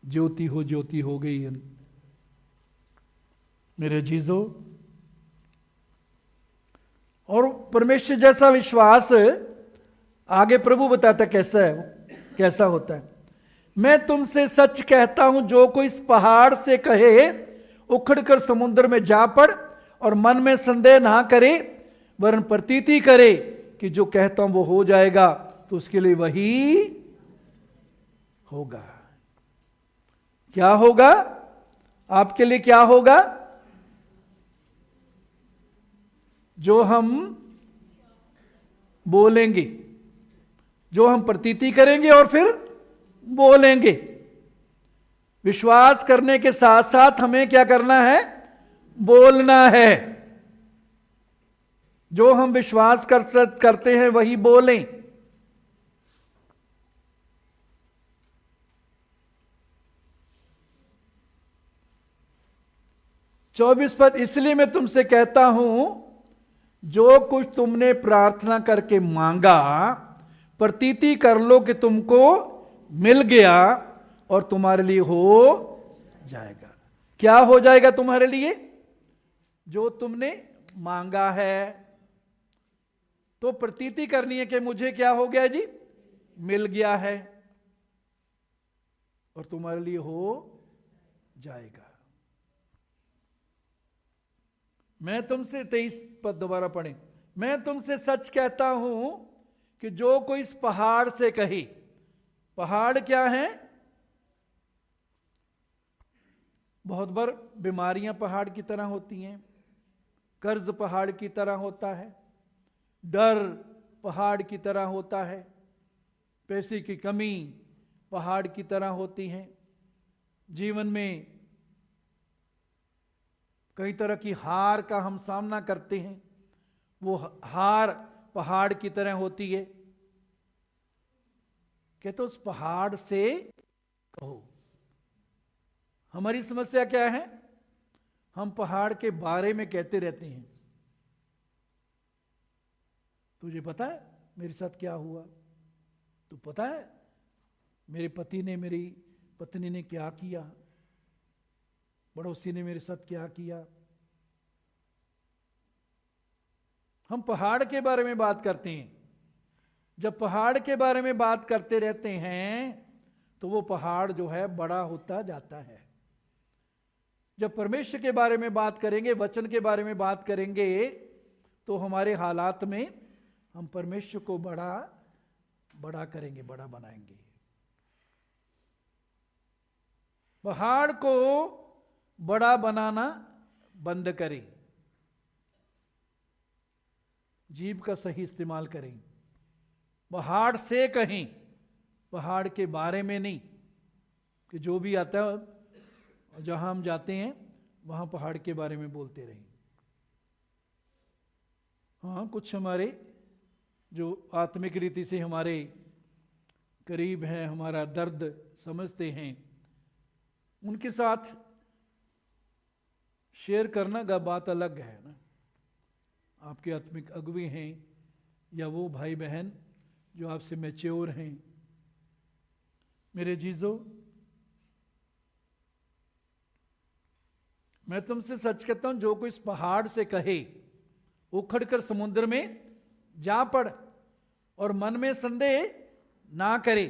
ज्योति हो, ज्योति हो गई। मेरे जीजो, और परमेश्वर जैसा विश्वास आगे प्रभु बताता कैसा है, कैसा होता है। मैं तुमसे सच कहता हूं, जो कोई इस पहाड़ से कहे उखड़कर समुद्र में जा पड़, और मन में संदेह ना करे वरन प्रतीति करे कि जो कहता हूं वो हो जाएगा, तो उसके लिए वही होगा। क्या होगा? आपके लिए क्या होगा? जो हम बोलेंगे, जो हम प्रतीति करेंगे और फिर बोलेंगे। विश्वास करने के साथ साथ हमें क्या करना है? बोलना है। जो हम विश्वास करते हैं वही बोलें। चौबीस पद, इसलिए मैं तुमसे कहता हूं, जो कुछ तुमने प्रार्थना करके मांगा, प्रतीति कर लो कि तुमको मिल गया और तुम्हारे लिए हो जाएगा। क्या हो जाएगा तुम्हारे लिए? जो तुमने मांगा है। तो प्रतीति करनी है कि मुझे क्या हो गया जी? मिल गया है और तुम्हारे लिए हो जाएगा। मैं तुमसे 23 पद दोबारा पढ़ें। मैं तुमसे सच कहता हूं कि जो कोई इस पहाड़ से कहे, पहाड़ क्या है? बहुत बार बीमारियां पहाड़ की तरह होती हैं, कर्ज पहाड़ की तरह होता है, डर पहाड़ की तरह होता है, पैसे की कमी पहाड़ की तरह होती है, जीवन में कई तरह की हार का हम सामना करते हैं, वो हार पहाड़ की तरह होती है। कहते उस पहाड़ से कहो। हमारी समस्या क्या है? हम पहाड़ के बारे में कहते रहते हैं। तुझे पता है मेरे साथ क्या हुआ? तू पता है मेरे पति ने, मेरी पत्नी ने क्या किया, पड़ोसी ने मेरे साथ क्या किया। हम पहाड़ के बारे में बात करते हैं। जब पहाड़ के बारे में बात करते रहते हैं तो वो पहाड़ जो है बड़ा होता जाता है। जब परमेश्वर के बारे में बात करेंगे, वचन के बारे में बात करेंगे, तो हमारे हालात में हम परमेश्वर को बड़ा बड़ा करेंगे, बड़ा बनाएंगे। पहाड़ को बड़ा बनाना बंद करें, जीभ का सही इस्तेमाल करें। पहाड़ से कहें, पहाड़ के बारे में नहीं कि जो भी आता है जहां हम जाते हैं वहां पहाड़ के बारे में बोलते रहें। हाँ, कुछ हमारे जो आत्मिक रीति से हमारे करीब हैं, हमारा दर्द समझते हैं, उनके साथ शेयर करना का बात अलग है ना। आपके आत्मिक अगुवे हैं या वो भाई बहन जो आपसे मैच्योर हैं। मेरे जीजो, मैं तुमसे सच कहता हूं, जो कोई इस पहाड़ से कहे उखड़कर समुद्र में जा पड़ और मन में संदेह ना करे,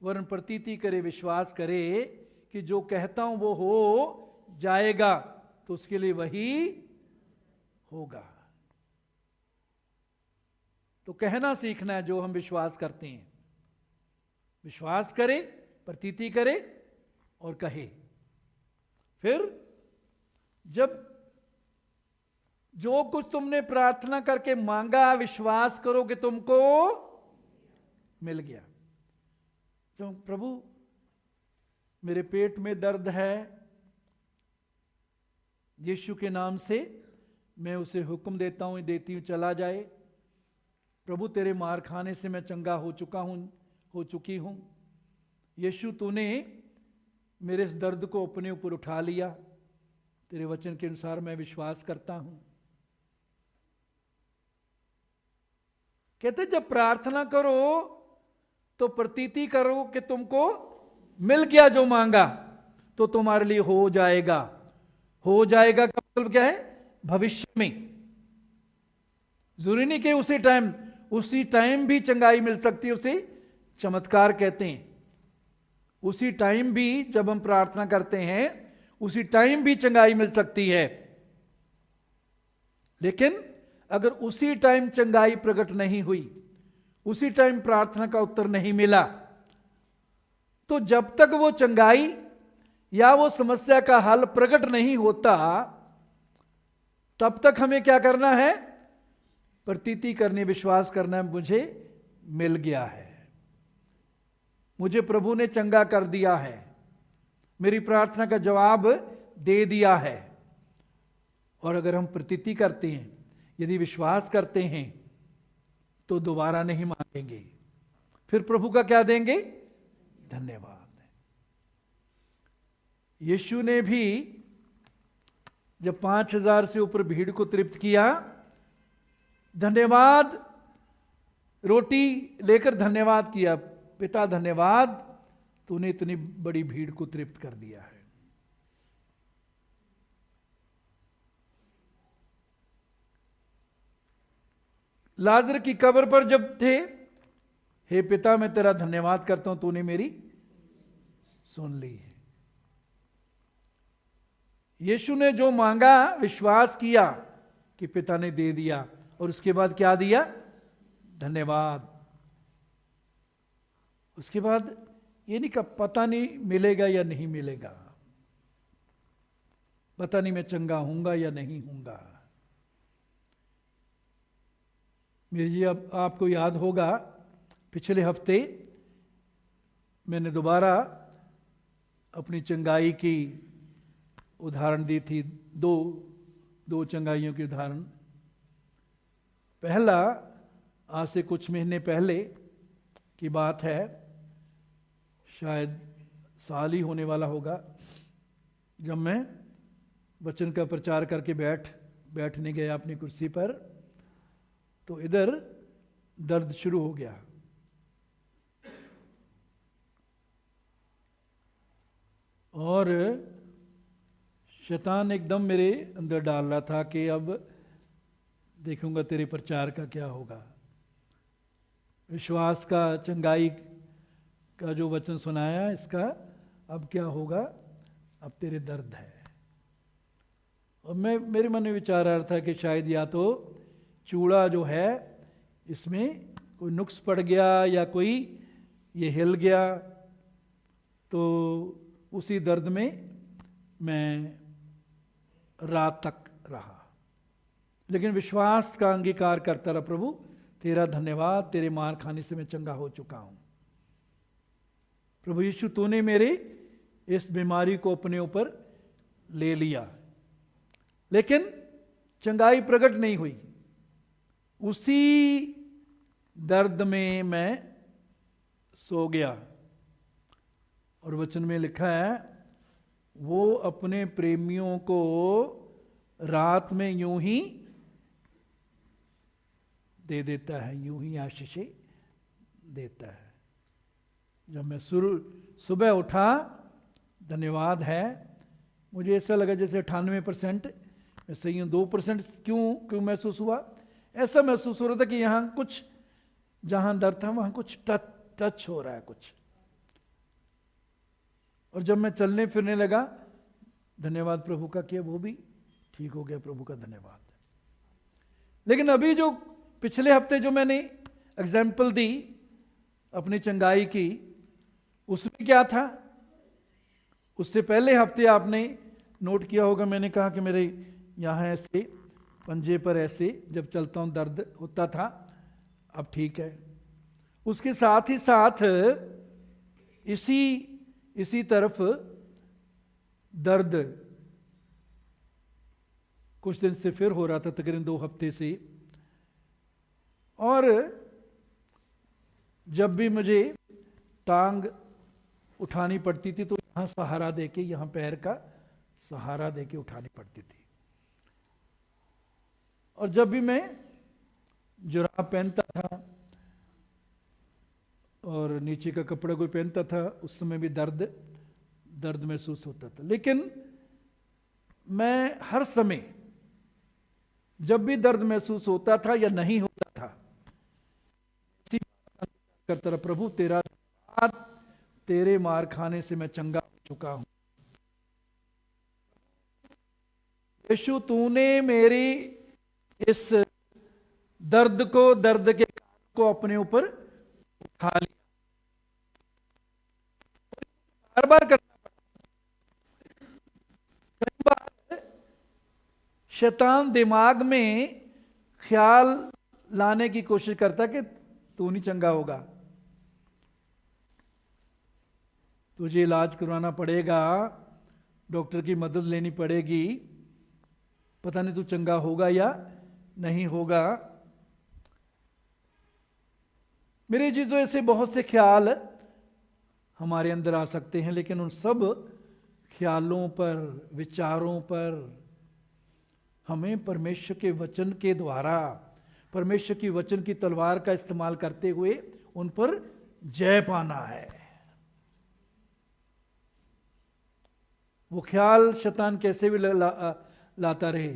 वरन प्रतीति करे, विश्वास करे कि जो कहता हूं वो हो जाएगा, तो उसके लिए वही होगा। तो कहना सीखना है जो हम विश्वास करते हैं। विश्वास करे, प्रतीति करे और कहे। फिर जब जो कुछ तुमने प्रार्थना करके मांगा, विश्वास करो कि तुमको मिल गया। क्यों? प्रभु मेरे पेट में दर्द है, यीशु के नाम से मैं उसे हुक्म देता हूं, देती हूं, चला जाए। प्रभु तेरे मार खाने से मैं चंगा हो चुकी हूं। यीशु तूने मेरे इस दर्द को अपने ऊपर उठा लिया। तेरे वचन के अनुसार मैं विश्वास करता हूं। कहते जब प्रार्थना करो तो प्रतीति करो कि तुमको मिल गया जो मांगा, तो तुम्हारे लिए हो जाएगा। हो जाएगा का मतलब क्या है? भविष्य में। जरूरी नहीं कि उसी टाइम भी चंगाई मिल सकती है, उसे चमत्कार कहते हैं। उसी टाइम भी जब हम प्रार्थना करते हैं, उसी टाइम भी चंगाई मिल सकती है। लेकिन अगर उसी टाइम चंगाई प्रकट नहीं हुई, उसी टाइम प्रार्थना का उत्तर नहीं मिला, तो जब तक वो चंगाई या वो समस्या का हल प्रकट नहीं होता, तब तक हमें क्या करना है? प्रतीति करनी, विश्वास करना मुझे मिल गया है। मुझे प्रभु ने चंगा कर दिया है, मेरी प्रार्थना का जवाब दे दिया है। और अगर हम प्रतीति करते हैं, यदि विश्वास करते हैं, तो दोबारा नहीं मांगेंगे। फिर प्रभु का क्या देंगे? धन्यवाद। यीशु ने भी जब 5,000 से ऊपर भीड़ को तृप्त किया, धन्यवाद, रोटी लेकर धन्यवाद किया, पिता धन्यवाद, तूने इतनी बड़ी भीड़ को तृप्त कर दिया है। लाजर की कब्र पर जब थे, हे पिता मैं तेरा धन्यवाद करता हूं, तूने मेरी सुन ली है। यीशु ने जो मांगा, विश्वास किया कि पिता ने दे दिया, और उसके बाद क्या दिया? धन्यवाद। उसके बाद ये नहीं कहा पता नहीं मिलेगा या नहीं मिलेगा, पता नहीं मैं चंगा हूंगा या नहीं हूंगा। मेरे जी, अब आपको याद होगा पिछले हफ्ते मैंने दोबारा अपनी चंगाई की उदाहरण दी थी, दो चंगाइयों की उदाहरण। पहला आज से कुछ महीने पहले की बात है, शायद साल ही होने वाला होगा, जब मैं वचन का प्रचार करके बैठने गया अपनी कुर्सी पर, तो इधर दर्द शुरू हो गया। और शैतान एकदम मेरे अंदर डाल रहा था कि अब देखूंगा तेरे प्रचार का क्या होगा, विश्वास का, चंगाई का जो वचन सुनाया, इसका अब क्या होगा, अब तेरे दर्द है। और मेरे मन में विचार आ रहा था कि शायद या तो चूड़ा जो है इसमें कोई नुक्स पड़ गया, या कोई ये हिल गया, तो उसी दर्द में मैं रात तक रहा। लेकिन विश्वास का अंगीकार करता रहा, प्रभु तेरा धन्यवाद, तेरे मार खाने से मैं चंगा हो चुका हूं। प्रभु यीशु तूने मेरे इस बीमारी को अपने ऊपर ले लिया। लेकिन चंगाई प्रकट नहीं हुई, उसी दर्द में मैं सो गया। और वचन में लिखा है, वो अपने प्रेमियों को रात में यूं ही दे देता है, यूं ही आशीषें देता है। जब मैं सुबह उठा, धन्यवाद है, मुझे ऐसा लगा जैसे 98% मैं सही हूं, 2% क्यों महसूस हुआ? ऐसा महसूस हो रहा था कि यहां कुछ, जहां दर्द था वहां कुछ टच हो रहा है कुछ। और जब मैं चलने फिरने लगा, धन्यवाद प्रभु का किया, वो भी ठीक हो गया, प्रभु का धन्यवाद। लेकिन अभी जो पिछले हफ्ते जो मैंने एग्जाम्पल दी अपनी चंगाई की, उसमें क्या था? उससे पहले हफ्ते आपने नोट किया होगा, मैंने कहा कि मेरे यहाँ ऐसे पंजे पर ऐसे जब चलता हूं दर्द होता था, अब ठीक है। उसके साथ ही साथ इसी तरफ दर्द कुछ दिन से फिर हो रहा था, तकरीबन 2 हफ्ते से। और जब भी मुझे टांग उठानी पड़ती थी, तो यहां सहारा देके, यहां पैर का सहारा देके उठानी पड़ती थी। और जब भी मैं जुराब पहनता था और नीचे का कपड़ा कोई पहनता था, उस समय भी दर्द महसूस होता था। लेकिन मैं हर समय जब भी दर्द महसूस होता था या नहीं होता था, करता रहा, प्रभु तेरा धन्यवाद, तेरे मार खाने से मैं चंगा हो चुका हूं। यीशु तूने मेरी इस दर्द के कारण को अपने ऊपर उठा लिया। बार बार करना पड़ा। कई बार शैतान दिमाग में ख्याल लाने की कोशिश करता कि तू नहीं चंगा होगा, तुझे इलाज करवाना पड़ेगा, डॉक्टर की मदद लेनी पड़ेगी, पता नहीं तू चंगा होगा या नहीं होगा। मेरे चीजों ऐसे बहुत से ख्याल हमारे अंदर आ सकते हैं, लेकिन उन सब ख्यालों पर, विचारों पर हमें परमेश्वर के वचन के द्वारा, परमेश्वर की वचन की तलवार का इस्तेमाल करते हुए उन पर जय पाना है। वो ख्याल शैतान कैसे भी लाता रहे,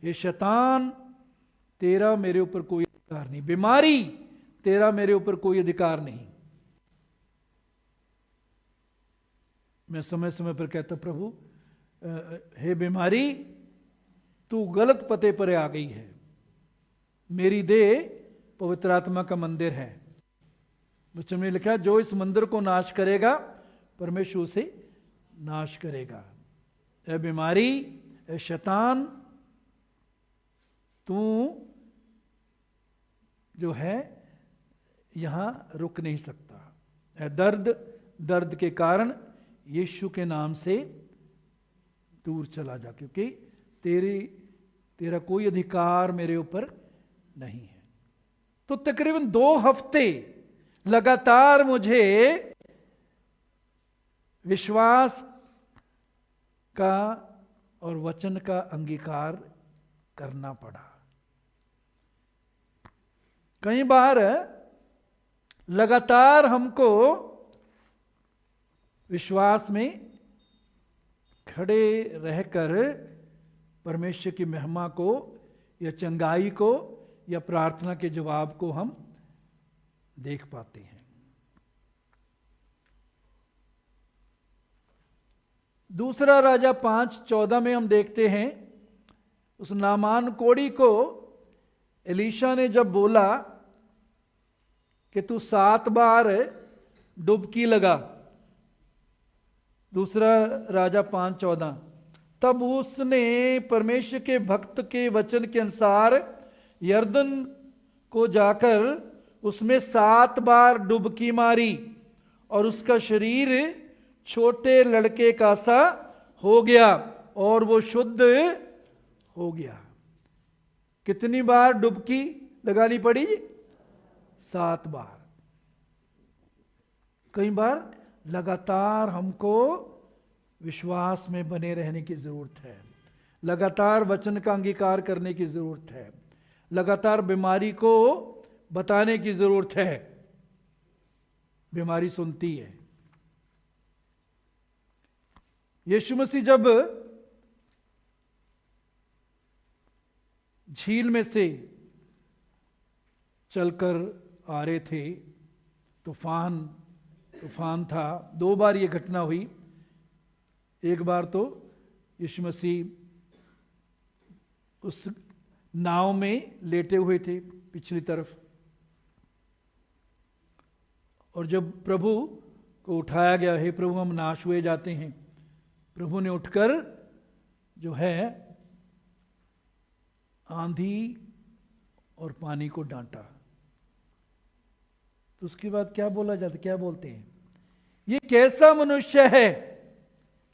ये शैतान तेरा मेरे ऊपर कोई अधिकार नहीं, बीमारी तेरा मेरे ऊपर कोई अधिकार नहीं। मैं समय समय पर कहता, प्रभु हे बीमारी, तू गलत पते पर आ गई है, मेरी देह पवित्र आत्मा का मंदिर है। वचन में लिखा, जो इस मंदिर को नाश करेगा परमेश्वर उसे नाश करेगा। ए बीमारी, ए शैतान, तू जो है यहां रुक नहीं सकता। ए दर्द, दर्द के कारण यीशु के नाम से दूर चला जा, क्योंकि तेरा कोई अधिकार मेरे ऊपर नहीं है। तो तकरीबन 2 हफ्ते लगातार मुझे विश्वास का और वचन का अंगीकार करना पड़ा। कई बार लगातार हमको विश्वास में खड़े रहकर परमेश्वर की महिमा को या चंगाई को या प्रार्थना के जवाब को हम देख पाते हैं। दूसरा राजा 5:14 में हम देखते हैं, उस नामान कोढ़ी को एलीशा ने जब बोला कि तू 7 बार डुबकी लगा, दूसरा राजा 5:14, तब उसने परमेश्वर के भक्त के वचन के अनुसार यरदन को जाकर उसमें 7 बार डुबकी मारी और उसका शरीर छोटे लड़के का सा हो गया और वो शुद्ध हो गया। कितनी बार डुबकी लगानी पड़ी? 7 बार। कई बार लगातार हमको विश्वास में बने रहने की जरूरत है, लगातार वचन का अंगीकार करने की जरूरत है, लगातार बीमारी को बताने की जरूरत है। बीमारी सुनती है। यीशु मसीह जब झील में से चलकर आ रहे थे, तूफान था। 2 बार ये घटना हुई। एक बार तो यीशु मसीह उस नाव में लेटे हुए थे पिछली तरफ, और जब प्रभु को उठाया गया, हे प्रभु हम नाश हुए जाते हैं, प्रभु ने उठकर जो है आंधी और पानी को डांटा। तो उसके बाद क्या बोला जाता, क्या बोलते हैं, ये कैसा मनुष्य है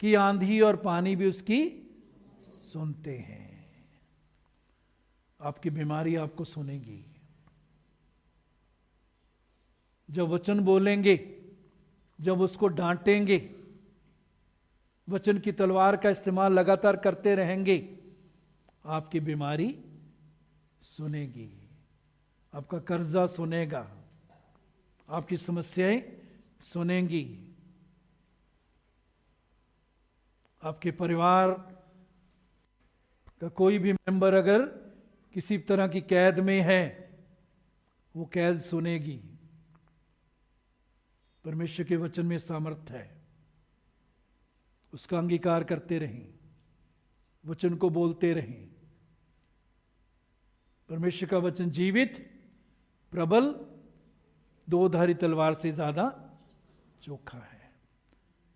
कि आंधी और पानी भी उसकी सुनते हैं। आपकी बीमारी आपको सुनेगी। जब वचन बोलेंगे, जब उसको डांटेंगे, वचन की तलवार का इस्तेमाल लगातार करते रहेंगे, आपकी बीमारी सुनेगी, आपका कर्जा सुनेगा, आपकी समस्याएं सुनेंगी, आपके परिवार का कोई भी मेंबर अगर किसी तरह की कैद में है, वो कैद सुनेगी। परमेश्वर के वचन में सामर्थ्य है, उसका अंगीकार करते रहें, वचन को बोलते रहें। परमेश्वर का वचन जीवित, प्रबल, 2 धारी तलवार से ज्यादा चोखा है।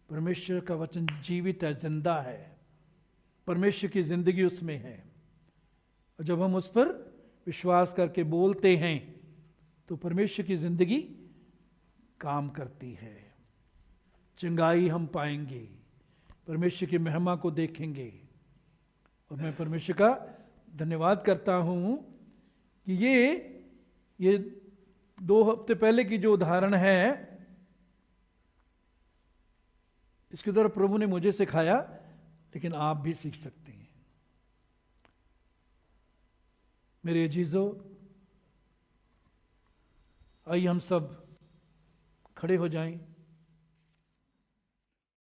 परमेश्वर का वचन जीवित है, जिंदा है, परमेश्वर की जिंदगी उसमें है। और जब हम उस पर विश्वास करके बोलते हैं तो परमेश्वर की जिंदगी काम करती है। चंगाई हम पाएंगे, परमेश्वर की महिमा को देखेंगे। और मैं परमेश्वर का धन्यवाद करता हूं कि ये 2 हफ्ते पहले की जो उदाहरण है, इसके द्वारा प्रभु ने मुझे सिखाया, लेकिन आप भी सीख सकते हैं। मेरे अजीजों, आइए हम सब खड़े हो जाएं।